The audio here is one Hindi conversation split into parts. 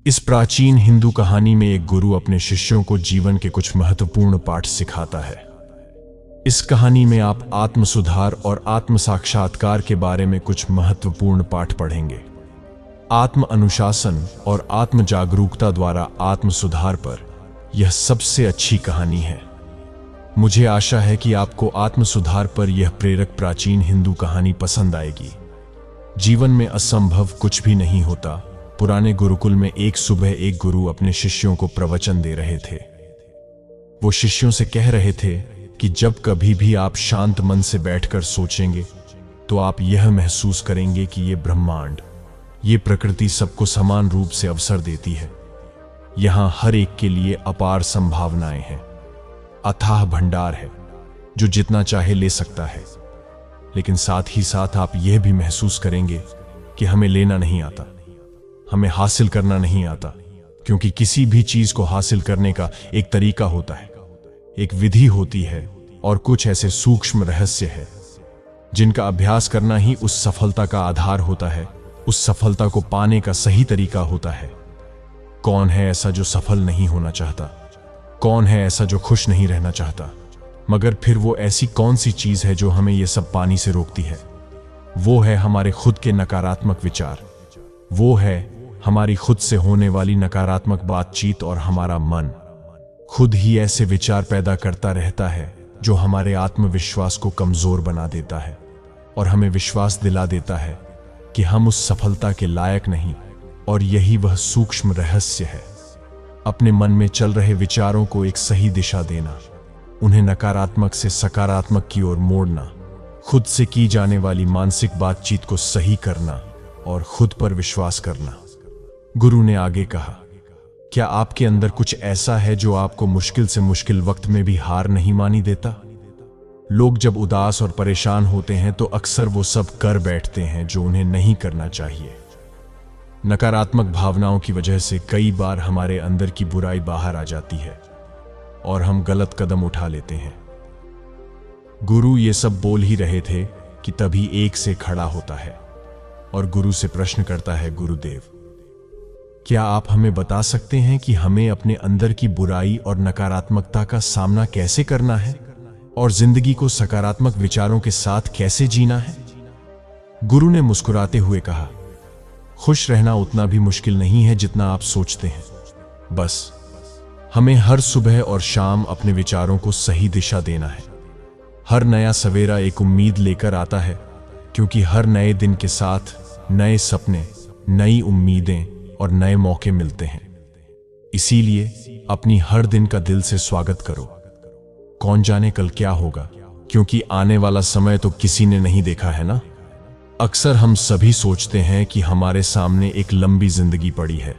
इस प्राचीन हिंदू कहानी में एक गुरु अपने शिष्यों को जीवन के कुछ महत्वपूर्ण पाठ सिखाता है। इस कहानी में आप आत्म सुधार और आत्म साक्षात्कार के बारे में कुछ महत्वपूर्ण पाठ पढ़ेंगे। आत्म अनुशासन और आत्म जागरूकता द्वारा आत्म सुधार पर यह सबसे अच्छी कहानी है। मुझे आशा है कि आपको आत्म सुधार पर यह प्रेरक प्राचीन हिंदू कहानी पसंद आएगी। जीवन में असंभव कुछ भी नहीं होता। पुराने गुरुकुल में एक सुबह एक गुरु अपने शिष्यों को प्रवचन दे रहे थे। वो शिष्यों से कह रहे थे कि जब कभी भी आप शांत मन से बैठकर सोचेंगे तो आप यह महसूस करेंगे कि ये ब्रह्मांड, ये प्रकृति सबको समान रूप से अवसर देती है। यहां हर एक के लिए अपार संभावनाएं हैं, अथाह भंडार है जो जितना चाहे ले सकता है। लेकिन साथ ही साथ आप यह भी महसूस करेंगे कि हमें लेना नहीं आता, हमें हासिल करना नहीं आता, क्योंकि किसी भी चीज को हासिल करने का एक तरीका होता है, एक विधि होती है और कुछ ऐसे सूक्ष्म रहस्य है जिनका अभ्यास करना ही उस सफलता का आधार होता है, उस सफलता को पाने का सही तरीका होता है। कौन है ऐसा जो सफल नहीं होना चाहता? कौन है ऐसा जो खुश नहीं रहना चाहता? मगर फिर वो ऐसी कौन सी चीज है जो हमें ये सब पाने से रोकती है? वो है हमारे खुद के नकारात्मक विचार, वो है हमारी खुद से होने वाली नकारात्मक बातचीत, और हमारा मन खुद ही ऐसे विचार पैदा करता रहता है जो हमारे आत्मविश्वास को कमजोर बना देता है और हमें विश्वास दिला देता है कि हम उस सफलता के लायक नहीं। और यही वह सूक्ष्म रहस्य है, अपने मन में चल रहे विचारों को एक सही दिशा देना, उन्हें नकारात्मक से सकारात्मक की ओर मोड़ना, खुद से की जाने वाली मानसिक बातचीत को सही करना और खुद पर विश्वास करना। गुरु ने आगे कहा, क्या आपके अंदर कुछ ऐसा है जो आपको मुश्किल से मुश्किल वक्त में भी हार नहीं मानी देता? लोग जब उदास और परेशान होते हैं तो अक्सर वो सब कर बैठते हैं जो उन्हें नहीं करना चाहिए। नकारात्मक भावनाओं की वजह से कई बार हमारे अंदर की बुराई बाहर आ जाती है और हम गलत कदम उठा लेते हैं। गुरु ये सब बोल ही रहे थे कि तभी एक से खड़ा होता है और गुरु से प्रश्न करता है, गुरुदेव, क्या आप हमें बता सकते हैं कि हमें अपने अंदर की बुराई और नकारात्मकता का सामना कैसे करना है और जिंदगी को सकारात्मक विचारों के साथ कैसे जीना है? गुरु ने मुस्कुराते हुए कहा, खुश रहना उतना भी मुश्किल नहीं है जितना आप सोचते हैं। बस हमें हर सुबह और शाम अपने विचारों को सही दिशा देना है। हर नया सवेरा एक उम्मीद लेकर आता है, क्योंकि हर नए दिन के साथ नए सपने, नई उम्मीदें और नए मौके मिलते हैं। इसीलिए अपनी हर दिन का दिल से स्वागत करो। कौन जाने कल क्या होगा, क्योंकि आने वाला समय तो किसी ने नहीं देखा है ना। अक्सर हम सभी सोचते हैं कि हमारे सामने एक लंबी जिंदगी पड़ी है।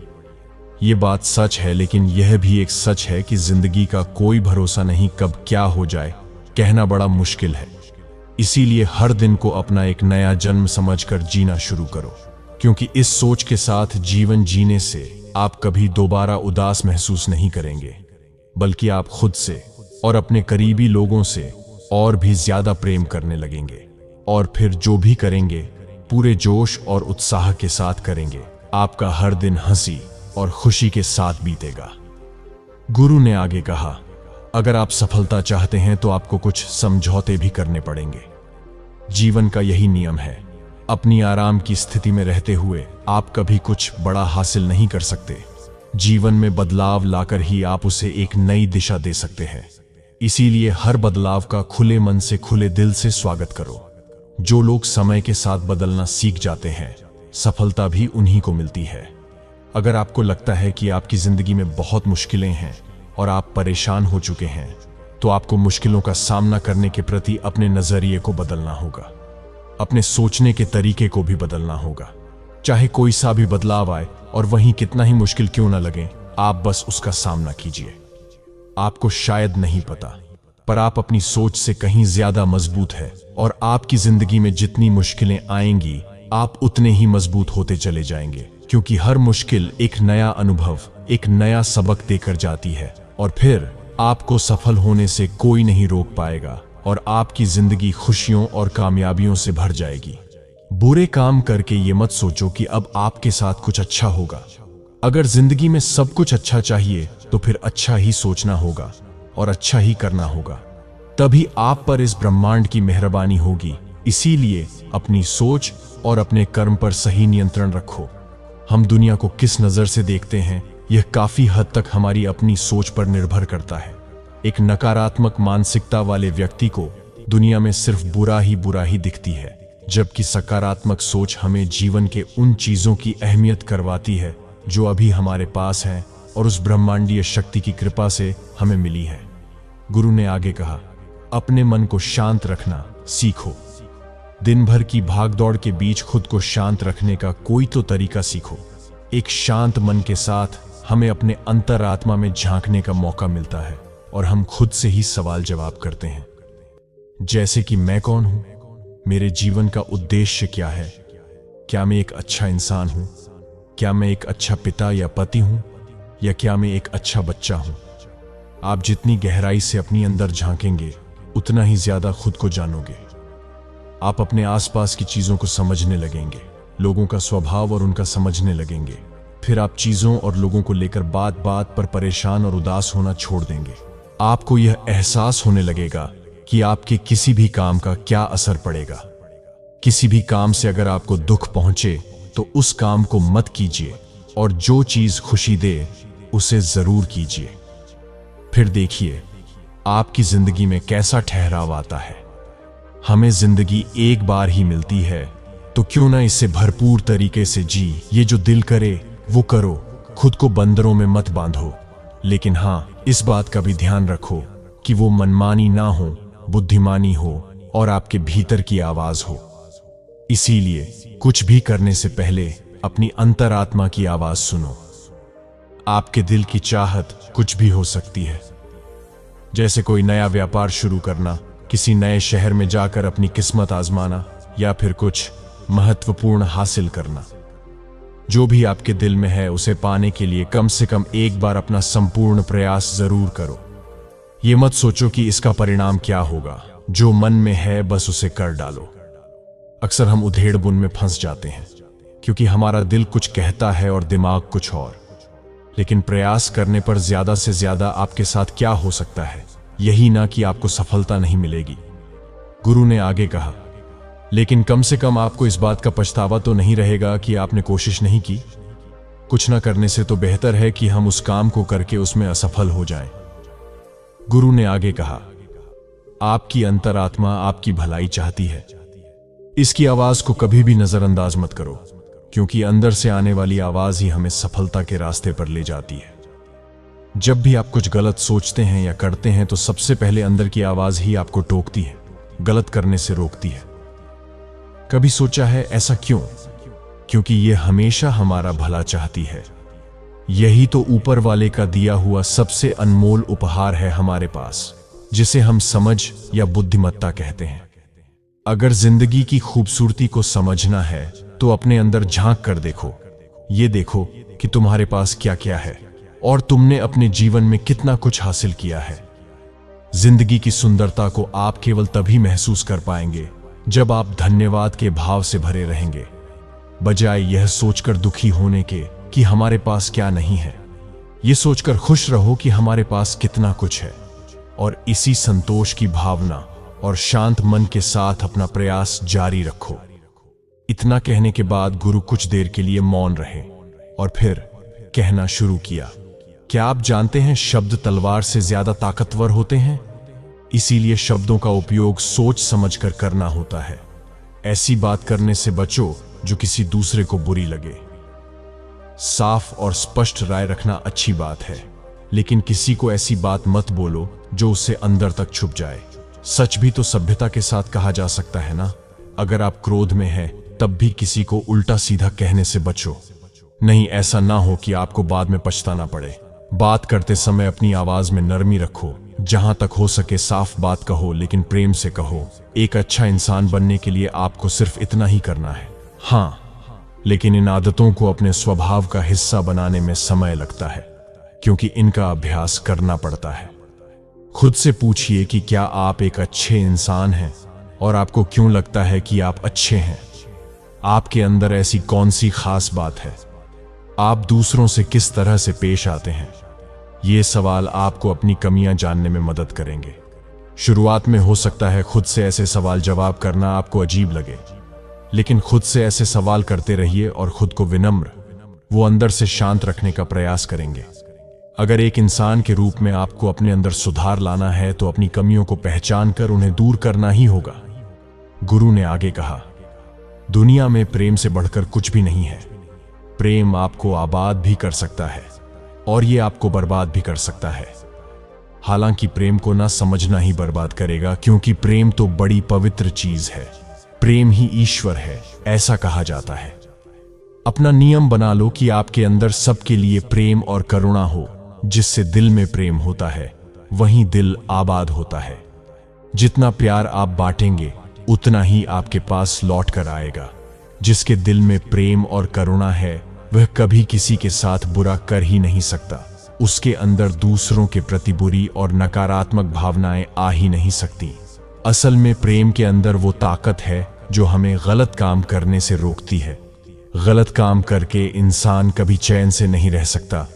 ये बात सच है, लेकिन यह भी एक सच है कि जिंदगी का कोई भरोसा नहीं, कब क्या हो जाए कहना बड़ा मुश्किल है। इसीलिए हर दिन को अपना एक नया जन्म समझकर जीना शुरू करो, क्योंकि इस सोच के साथ जीवन जीने से आप कभी दोबारा उदास महसूस नहीं करेंगे, बल्कि आप खुद से और अपने करीबी लोगों से और भी ज्यादा प्रेम करने लगेंगे। और फिर जो भी करेंगे पूरे जोश और उत्साह के साथ करेंगे। आपका हर दिन हंसी और खुशी के साथ बीतेगा। गुरु ने आगे कहा, अगर आप सफलता चाहते हैं तो आपको कुछ समझौते भी करने पड़ेंगे। जीवन का यही नियम है, अपनी आराम की स्थिति में रहते हुए आप कभी कुछ बड़ा हासिल नहीं कर सकते। जीवन में बदलाव लाकर ही आप उसे एक नई दिशा दे सकते हैं। इसीलिए हर बदलाव का खुले मन से, खुले दिल से स्वागत करो। जो लोग समय के साथ बदलना सीख जाते हैं, सफलता भी उन्हीं को मिलती है। अगर आपको लगता है कि आपकी जिंदगी में बहुत मुश्किलें हैं और आप परेशान हो चुके हैं, तो आपको मुश्किलों का सामना करने के प्रति अपने नजरिए को बदलना होगा, अपने सोचने के तरीके को भी बदलना होगा। चाहे कोई सा भी बदलाव आए और वहीं कितना ही मुश्किल क्यों ना लगे, आप बस उसका सामना कीजिए। आपको शायद नहीं पता, पर आप अपनी सोच से कहीं ज्यादा मजबूत है, और आपकी जिंदगी में जितनी मुश्किलें आएंगी आप उतने ही मजबूत होते चले जाएंगे, क्योंकि हर मुश्किल एक नया अनुभव, एक नया सबक देकर जाती है। और फिर आपको सफल होने से कोई नहीं रोक पाएगा और आपकी जिंदगी खुशियों और कामयाबियों से भर जाएगी। बुरे काम करके ये मत सोचो कि अब आपके साथ कुछ अच्छा होगा। अगर जिंदगी में सब कुछ अच्छा चाहिए तो फिर अच्छा ही सोचना होगा और अच्छा ही करना होगा, तभी आप पर इस ब्रह्मांड की मेहरबानी होगी। इसीलिए अपनी सोच और अपने कर्म पर सही नियंत्रण रखो। हम दुनिया को किस नजर से देखते हैं, यह काफी हद तक हमारी अपनी सोच पर निर्भर करता है। एक नकारात्मक मानसिकता वाले व्यक्ति को दुनिया में सिर्फ बुरा ही दिखती है, जबकि सकारात्मक सोच हमें जीवन के उन चीजों की अहमियत करवाती है जो अभी हमारे पास हैं और उस ब्रह्मांडीय शक्ति की कृपा से हमें मिली है। गुरु ने आगे कहा, अपने मन को शांत रखना सीखो। दिन भर की भागदौड़ के बीच खुद को शांत रखने का कोई तो तरीका सीखो। एक शांत मन के साथ हमें अपने अंतरात्मा में झांकने का मौका मिलता है और हम खुद से ही सवाल जवाब करते हैं, जैसे कि मैं कौन हूं, मेरे जीवन का उद्देश्य क्या है, क्या मैं एक अच्छा इंसान हूं, क्या मैं एक अच्छा पिता या पति हूं, या क्या मैं एक अच्छा बच्चा हूं। आप जितनी गहराई से अपनी अंदर झांकेंगे उतना ही ज्यादा खुद को जानोगे। आप अपने आसपास की चीजों को समझने लगेंगे, लोगों का स्वभाव और उनका समझने लगेंगे। फिर आप चीजों और लोगों को लेकर बात बात पर परेशान और उदास होना छोड़ देंगे। आपको यह एहसास होने लगेगा कि आपके किसी भी काम का क्या असर पड़ेगा। किसी भी काम से अगर आपको दुख पहुंचे तो उस काम को मत कीजिए, और जो चीज खुशी दे उसे जरूर कीजिए। फिर देखिए आपकी जिंदगी में कैसा ठहराव आता है। हमें जिंदगी एक बार ही मिलती है, तो क्यों ना इसे भरपूर तरीके से जी। ये जो दिल करे वो करो, खुद को बंदरों में मत बांधो। लेकिन हाँ, इस बात का भी ध्यान रखो कि वो मनमानी ना हो, बुद्धिमानी हो और आपके भीतर की आवाज हो। इसीलिए कुछ भी करने से पहले अपनी अंतरात्मा की आवाज सुनो। आपके दिल की चाहत कुछ भी हो सकती है, जैसे कोई नया व्यापार शुरू करना, किसी नए शहर में जाकर अपनी किस्मत आजमाना, या फिर कुछ महत्वपूर्ण हासिल करना। जो भी आपके दिल में है उसे पाने के लिए कम से कम एक बार अपना संपूर्ण प्रयास जरूर करो। ये मत सोचो कि इसका परिणाम क्या होगा। जो मन में है बस उसे कर डालो। अक्सर हम उधेड़-बुन में फंस जाते हैं, क्योंकि हमारा दिल कुछ कहता है और दिमाग कुछ और। लेकिन प्रयास करने पर ज्यादा से ज्यादा आपके साथ क्या हो सकता है, यही ना कि आपको सफलता नहीं मिलेगी। गुरु ने आगे कहा, लेकिन कम से कम आपको इस बात का पछतावा तो नहीं रहेगा कि आपने कोशिश नहीं की। कुछ ना करने से तो बेहतर है कि हम उस काम को करके उसमें असफल हो जाएं। गुरु ने आगे कहा, आपकी अंतरात्मा आपकी भलाई चाहती है। इसकी आवाज को कभी भी नजरअंदाज मत करो, क्योंकि अंदर से आने वाली आवाज ही हमें सफलता के रास्ते पर ले जाती है। जब भी आप कुछ गलत सोचते हैं या करते हैं तो सबसे पहले अंदर की आवाज ही आपको टोकती है, गलत करने से रोकती है। कभी सोचा है ऐसा क्यों? क्योंकि यह हमेशा हमारा भला चाहती है। यही तो ऊपर वाले का दिया हुआ सबसे अनमोल उपहार है हमारे पास, जिसे हम समझ या बुद्धिमत्ता कहते हैं। अगर जिंदगी की खूबसूरती को समझना है तो अपने अंदर झांक कर देखो। ये देखो कि तुम्हारे पास क्या क्या है और तुमने अपने जीवन में कितना कुछ हासिल किया है। जिंदगी की सुंदरता को आप केवल तभी महसूस कर पाएंगे जब आप धन्यवाद के भाव से भरे रहेंगे, बजाय यह सोचकर दुखी होने के कि हमारे पास क्या नहीं है। यह सोचकर खुश रहो कि हमारे पास कितना कुछ है, और इसी संतोष की भावना और शांत मन के साथ अपना प्रयास जारी रखो। इतना कहने के बाद गुरु कुछ देर के लिए मौन रहे और फिर कहना शुरू किया, क्या आप जानते हैं शब्द तलवार से ज्यादा ताकतवर होते हैं? इसीलिए शब्दों का उपयोग सोच समझकर करना होता है। ऐसी बात करने से बचो जो किसी दूसरे को बुरी लगे। साफ और स्पष्ट राय रखना अच्छी बात है, लेकिन किसी को ऐसी बात मत बोलो जो उससे अंदर तक छुप जाए। सच भी तो सभ्यता के साथ कहा जा सकता है ना। अगर आप क्रोध में हैं तब भी किसी को उल्टा सीधा कहने से बचो। नहीं, ऐसा ना हो कि आपको बाद में पछताना पड़े। बात करते समय अपनी आवाज में नरमी रखो। जहां तक हो सके साफ बात कहो, लेकिन प्रेम से कहो। एक अच्छा इंसान बनने के लिए आपको सिर्फ इतना ही करना है। हाँ, लेकिन इन आदतों को अपने स्वभाव का हिस्सा बनाने में समय लगता है, क्योंकि इनका अभ्यास करना पड़ता है। खुद से पूछिए कि क्या आप एक अच्छे इंसान हैं, और आपको क्यों लगता है कि आप अच्छे हैं। आपके अंदर ऐसी कौन सी खास बात है? आप दूसरों से किस तरह से पेश आते हैं? ये सवाल आपको अपनी कमियां जानने में मदद करेंगे। शुरुआत में हो सकता है खुद से ऐसे सवाल जवाब करना आपको अजीब लगे, लेकिन खुद से ऐसे सवाल करते रहिए और खुद को विनम्र, वो अंदर से शांत रखने का प्रयास करेंगे। अगर एक इंसान के रूप में आपको अपने अंदर सुधार लाना है तो अपनी कमियों को पहचान कर उन्हें दूर करना ही होगा। गुरु ने आगे कहा, दुनिया में प्रेम से बढ़कर कुछ भी नहीं है। प्रेम आपको आबाद भी कर सकता है और ये आपको बर्बाद भी कर सकता है। हालांकि प्रेम को ना समझना ही बर्बाद करेगा, क्योंकि प्रेम तो बड़ी पवित्र चीज है। प्रेम ही ईश्वर है, ऐसा कहा जाता है। अपना नियम बना लो कि आपके अंदर सबके लिए प्रेम और करुणा हो। जिससे दिल में प्रेम होता है वहीं दिल आबाद होता है। जितना प्यार आप बांटेंगे उतना ही आपके पास लौट कर आएगा। जिसके दिल में प्रेम और करुणा है वह कभी किसी के साथ बुरा कर ही नहीं सकता। उसके अंदर दूसरों के प्रति बुरी और नकारात्मक भावनाएं आ ही नहीं सकती। असल में प्रेम के अंदर वो ताकत है जो हमें गलत काम करने से रोकती है। गलत काम करके इंसान कभी चैन से नहीं रह सकता।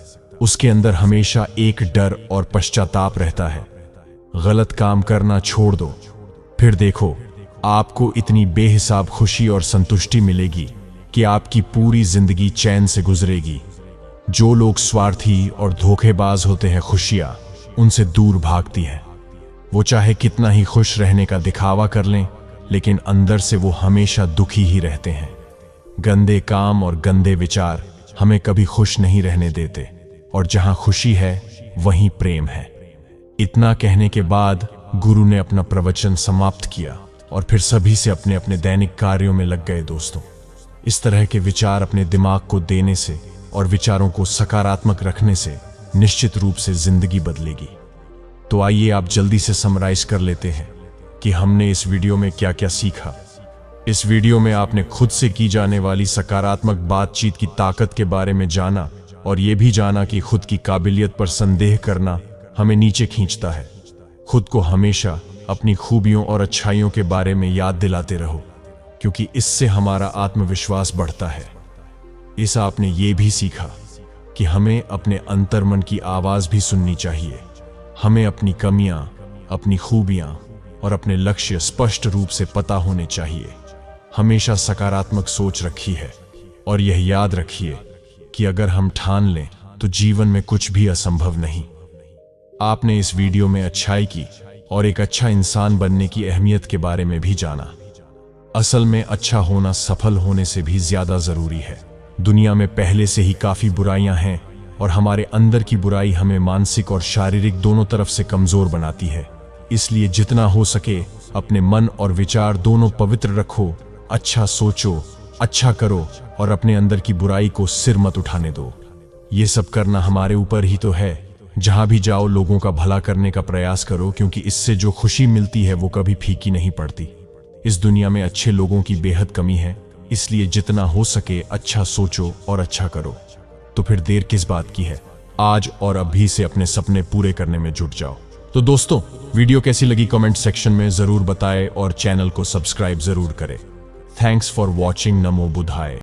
उसके अंदर हमेशा एक डर और पश्चाताप रहता है। गलत काम करना छोड़ दो, फिर देखो आपको इतनी बेहिसाब खुशी और संतुष्टि मिलेगी कि आपकी पूरी जिंदगी चैन से गुजरेगी। जो लोग स्वार्थी और धोखेबाज होते हैं, खुशियां उनसे दूर भागती हैं। वो चाहे कितना ही खुश रहने का दिखावा कर लें, लेकिन अंदर से वो हमेशा दुखी ही रहते हैं। गंदे काम और गंदे विचार हमें कभी खुश नहीं रहने देते, और जहां खुशी है वहीं प्रेम है। इतना कहने के बाद गुरु ने अपना प्रवचन समाप्त किया और फिर सभी से अपने अपने दैनिक कार्यों में लग गए। दोस्तों, इस तरह के विचार अपने दिमाग को देने से और विचारों को सकारात्मक रखने से निश्चित रूप से जिंदगी बदलेगी। तो आइए आप जल्दी से समराइज कर लेते हैं कि हमने इस वीडियो में क्या क्या सीखा। इस वीडियो में आपने खुद से की जाने वाली सकारात्मक बातचीत की ताकत के बारे में जाना, और यह भी जाना कि खुद की काबिलियत पर संदेह करना हमें नीचे खींचता है। खुद को हमेशा अपनी खूबियों और अच्छाइयों के बारे में याद दिलाते रहो, क्योंकि इससे हमारा आत्मविश्वास बढ़ता है। इस आपने ये भी सीखा कि हमें अपने अंतर्मन की आवाज भी सुननी चाहिए। हमें अपनी कमियां, अपनी खूबियां और अपने लक्ष्य स्पष्ट रूप से पता होने चाहिए। हमेशा सकारात्मक सोच रखी है, और यह याद रखिए कि अगर हम ठान लें तो जीवन में कुछ भी असंभव नहीं। आपने इस वीडियो में अच्छाई की और एक अच्छा इंसान बनने की अहमियत के बारे में भी जाना। असल में अच्छा होना सफल होने से भी ज्यादा जरूरी है। दुनिया में पहले से ही काफी बुराइयां हैं, और हमारे अंदर की बुराई हमें मानसिक और शारीरिक दोनों तरफ से कमजोर बनाती है। इसलिए जितना हो सके अपने मन और विचार दोनों पवित्र रखो। अच्छा सोचो, अच्छा करो, और अपने अंदर की बुराई को सिर मत उठाने दो। ये सब करना हमारे ऊपर ही तो है। जहां भी जाओ लोगों का भला करने का प्रयास करो, क्योंकि इससे जो खुशी मिलती है वो कभी फीकी नहीं पड़ती। इस दुनिया में अच्छे लोगों की बेहद कमी है, इसलिए जितना हो सके अच्छा सोचो और अच्छा करो। तो फिर देर किस बात की है, आज और अभी से अपने सपने पूरे करने में जुट जाओ। तो दोस्तों, वीडियो कैसी लगी कमेंट सेक्शन में जरूर बताएं और चैनल को सब्सक्राइब जरूर करें। Thanks for watching. नमो बुद्धाय।